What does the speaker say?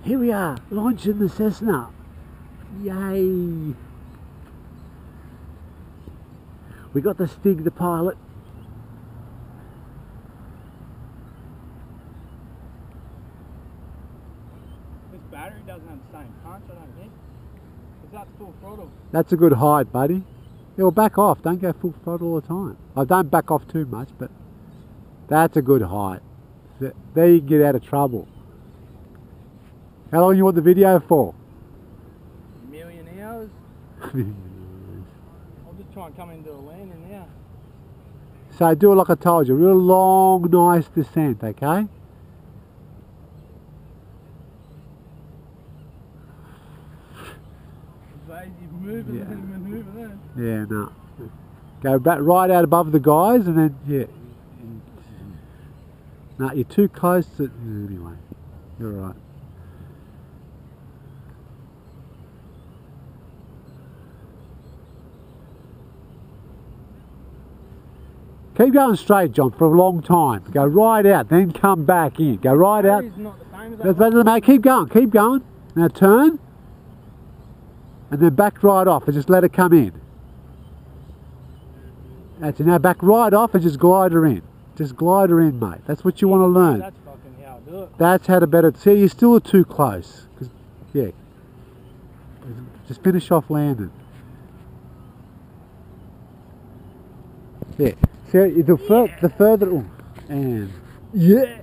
Here we are, launching the Cessna. Yay! We got the Stig, the pilot. This battery doesn't have the same punch, I don't think. Because that's full throttle. That's a good height, buddy. Yeah, well, back off. Don't go full throttle all the time. I don't back off too much, but that's a good height. There you can get out of trouble. How long you want the video for? A million hours. I'll just try and come into a lander now. So do it like I told you. Real long, nice descent, okay? Lazy moving and moving then. Yeah, no. Go back right out above the guys and then, yeah. No, you're too close to... Anyway, you're right. Keep going straight, John, for a long time. Go right out, then come back in. Go right out. Not the same as That's better than that. Keep going, keep going. Now turn. And then back right off and just let it come in. That's it. Now back right off and just glide her in. Just glide her in, mate. That's what you want to learn. That's fucking how I do it. That's how to better... See, you're still too close. Yeah. Just finish off landing. Yeah. See, the further... Oh, and... Yeah!